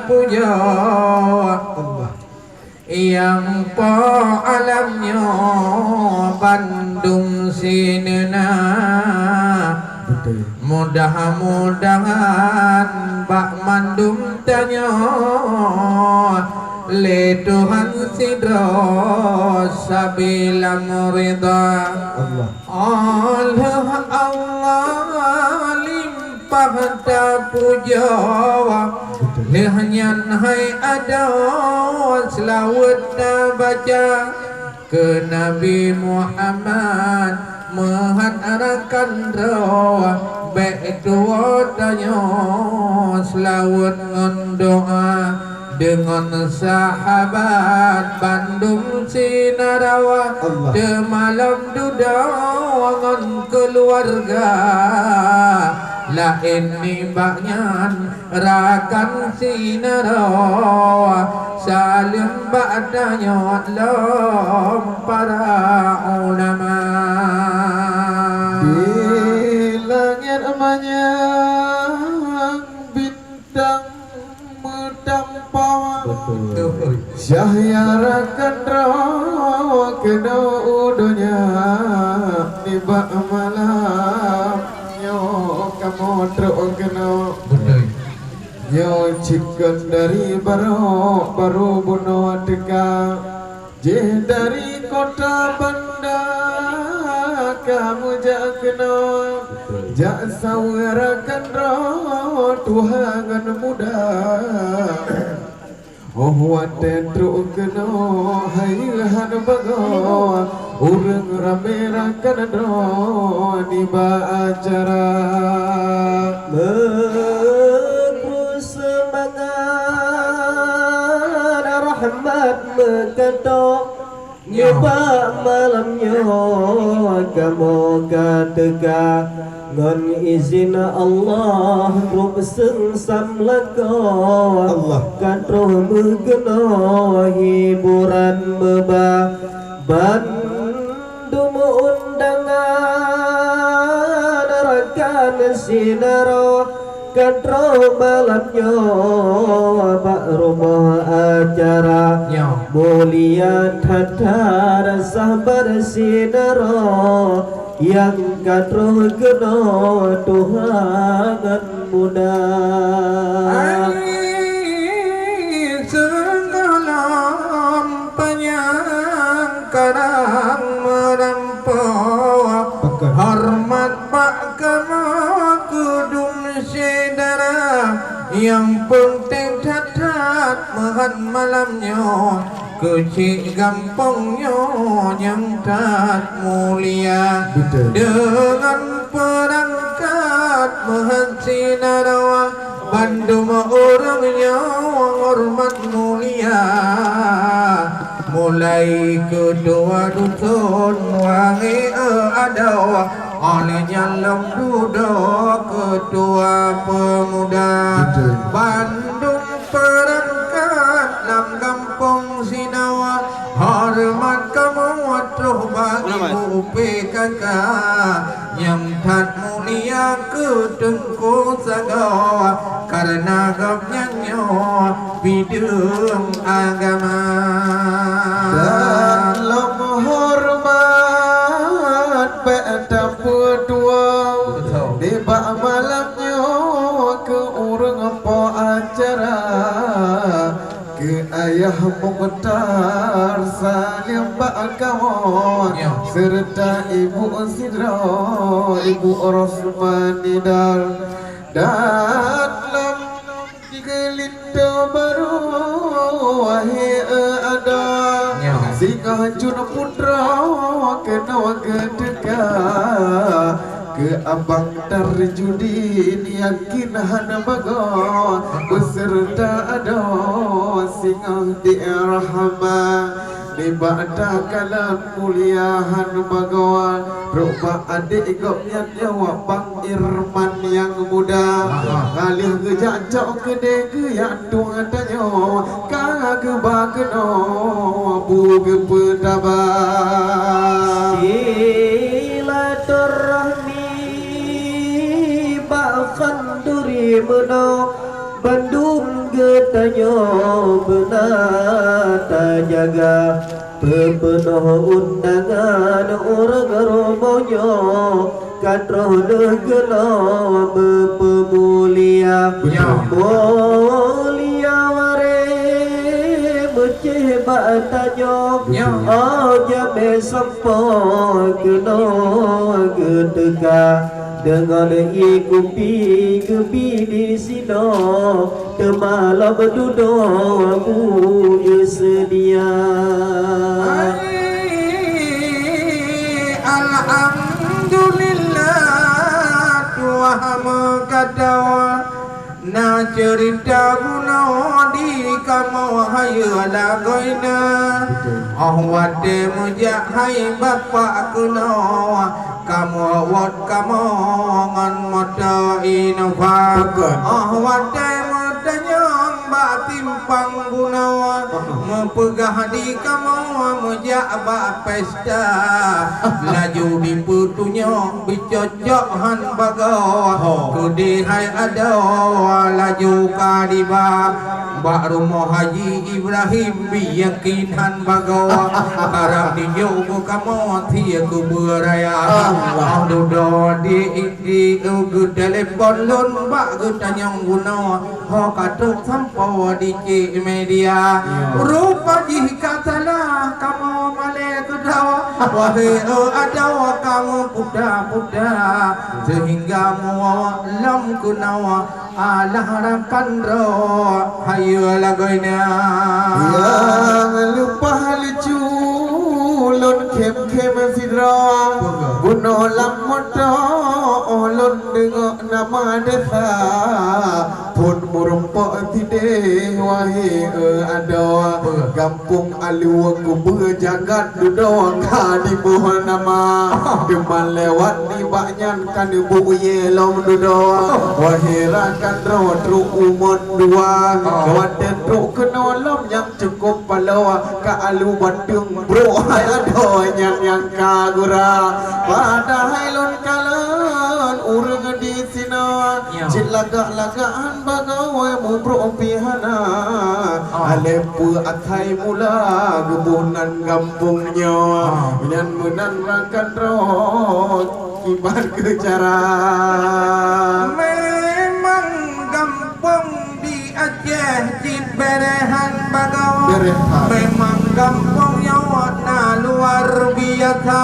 puja yang po alamnya Bandung sinena mudah-mudahan Bak Mandum tanya le Tuhan sidro sabila murida Allah Allah limpah ta puja lehnya hai ada selawat baca ke Nabi Muhammad mengharapkan doa baik doa tanya selawat doa dengan sahabat Bandung Sinarawa de malam duda wangan keluarga lain nibaknya rakan Sinarawa salim ba'danya lam para ulama di langit manyang bintang Syahya kendra kena udunya tiba malam yo kamu teruk kena yo chicken dari baru bunuh teka je dari kota bandar kamu jak kena jak sawara kendra Tuhan muda oh wate truk kena hayhan bago urang rame kanadro di acara terus semangat rahmat mekatok nyoba malamnya kamu tegak ngan izin Allah rub sengsam lako Allah katro megeno hiburan meba Bandung undangan rakan sinaro katro malamnya bak rumah acara mulia tatar sahabat sinaro yang katro kena Tuhan muda senggalam penyang karang merampok hormat Pak Kama kudung sedara yang penting tatat mahan malamnya kecil gampangnya yang tak mulia dengan perangkat Mahasinarawa Bandung orangnya hormat mulia mulai kedua dusun wangi ada oleh jalan duda ketua pemuda Bandung perangkat dalam kampung Sinawa hormat kamu watuh bagi UPKK yang tak mulia ketengku sagawa karena gapnya bidung agama dalam hormat pada pedua di bak malamnya ke urang apa acara ke ayah Mukhtar Salim bak kawan serta ibu Sidra ibu Rosmanidar dalam gelinda baru wahai ada singa jun putra kena kedeka ke abang Tarjudin yakin hana bago beserta ada singa di rahmah di ba'da kalam muliahan bagawan rupa adik gopnya jawab Bang Irman yang muda kalih gejacok kede ke yang tuang tanya kagak bageno buge petaba silaturahmi bahkan duri menok Bandung ketanyo benata jaga pepenuh undangan orang romonyo kadroh negeno pemulia mulia ware beceh batanyo aja besampo keno gedega dengan ikupi kepi di sino temalam duduk aku sedia. Alhamdulillah Tuhan mengkatawa na cerita guna di kamu hayu lagoina ahwate mujak hai bapa kuno kamu awat kamu ngan mata inova ahwate mudanyang batimpang guna mempegah di kamu mujak ba pesta laju di putunya bicocok han bagaw kudi hai ada laju kadiba Mbak Rumah Haji Ibrahim biyakinan bagawa harap dijogo kamu tiya kuburaya dudo di ugu telepon lon Mbak gutanyang guna ho katuk sampau di media rupa jikatala kamu male kudawa wahai adawa kamu puda-puda sehingga mualam kunawa ala harapan roh hayu lagoina yang lupa lucu lon kem sidra buno lam moto lon dengo nama desa pun murumpak tide wahai ada kampung alu aku berjagat duduk di bawah nama deman lewat di baknyan kan ibu yelong duduk wahai rakan roh umur dua wadah truk kenolom yang cukup palawa ka alu batung bro hai ada yang kagura pada hailon kalan urang di sina cilagak-lagaan bagawai mu bro pihana alepu akai mula gebunan kampungnya dan menan rakan roh kibar kecara memang kampung di Aceh Ciberehan bagawa memang kampungnya warna luar biasa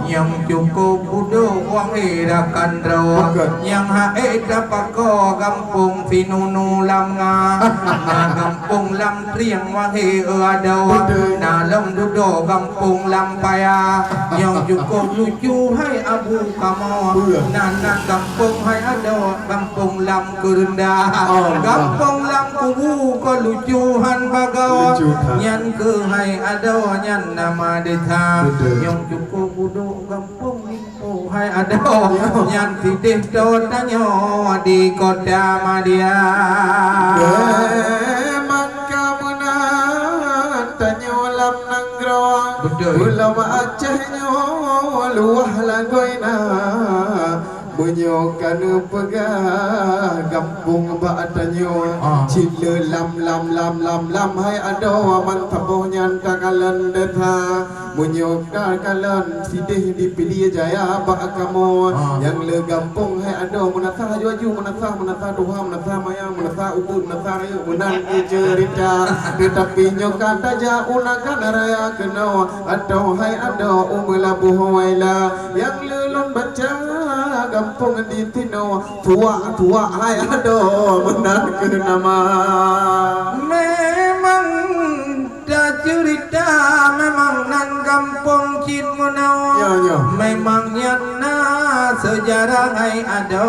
yang cukup budu wang irakan rawa yang haeda pako kampung sinunu lamnga na kampung lam triang wahi adawa na lam dudo kampung lampaya yang cukup lucu hai abu kamu nana kampung hai adawa kampung lam kerenda kampung lam kubu ko lucuhan bagawa nyan ke hai adawa nyan nama desa yang cukup budu kampung limpo hai adawa nyan tidih dotanyo di kota Madia maka menan tanyo lam nanggrong ulama Acehnya luah lagoina menyokan pegah kampung batanyo cile lam hai ada mantap nyan kakalan deta menyokan kalan sidih dipilih jaya bak kamu yang le kampung hai ada menasahaju menasah doha menasah maya menasah ubud menasah ayu menan cerita tetapi nyokan taja unakan raya kena atau hai ada umlabuh waila yang lelon baca kampung di tino tua hai ada menan ke nama memang dah cerita memang nan kampung Cid Munawa memangnya na sejarah hai ada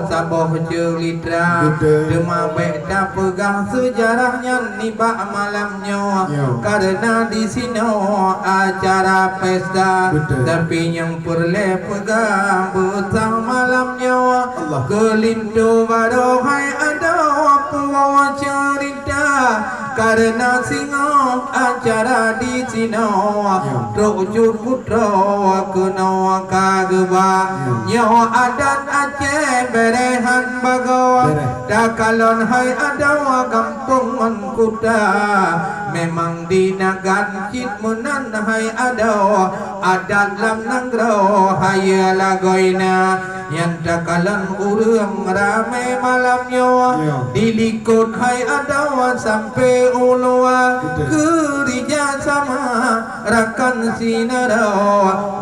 saboh cerita dema beda pegang sejarahnya nibak malamnya karena di sini acara pesta tapi yang perle pegang betang malamnya kelintu baru hai ada puawa cerita karena singo acara di sini rojur putra kena kageba nyawa adat Aceh berehan bagawa Dakalon hai adawa kampungan kuda memang dinagan cit munan hai adawa adat lam nanggro hai lagoina yang dakalon urang rame malamnya dilikut hai adawa sampai ulua kerja sama rakan sinara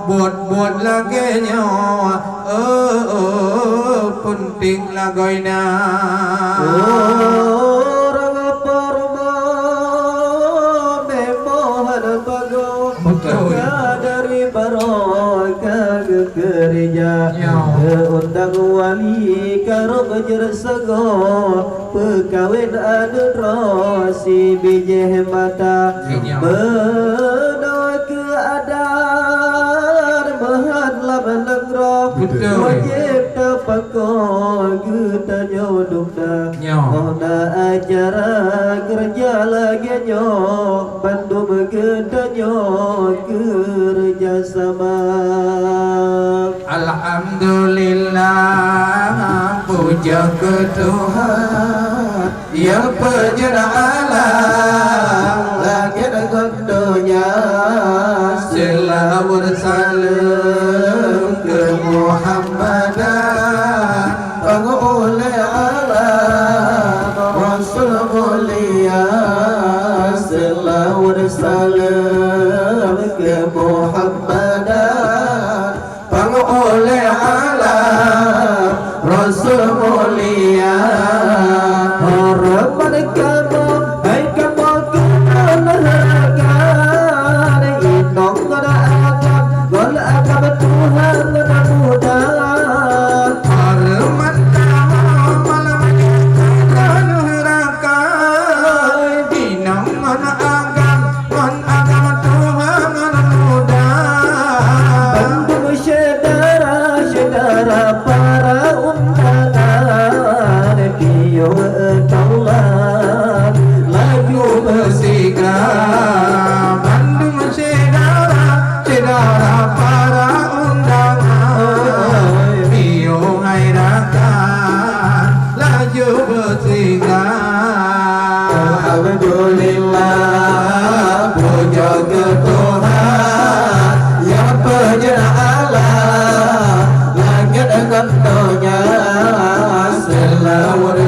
buat lagenya penting lagoina orang parma memohon bago dari barokah gereja undang wali karo bersergo pekawin anu rosi bijih mata benar keadaan mahadlah menengro wajib tapakol kita nyodukna ona acara kerja lagi nyok bantu kita nyok kerja sama. Alhamdulillah puja ke Tuhan yang penjara langit gondonya selawat salam ke Muhammadan oleh Allah Rasul mulia selawat salam ke Muhammadan oleh Allah Rasul mulia harapan kamu baik kamu kenakan indong ada agam gol agam Tuhan mudah hormat kamu malam dan neraka dinam mana agam Tuhan mudah bantu saudara para undangan bio taulan lagu bersikap Bandung saudara para undangan bio ngairakan laju bersikap alhamdulillah puja ke Tuhan yang penjara langit gondonya selawat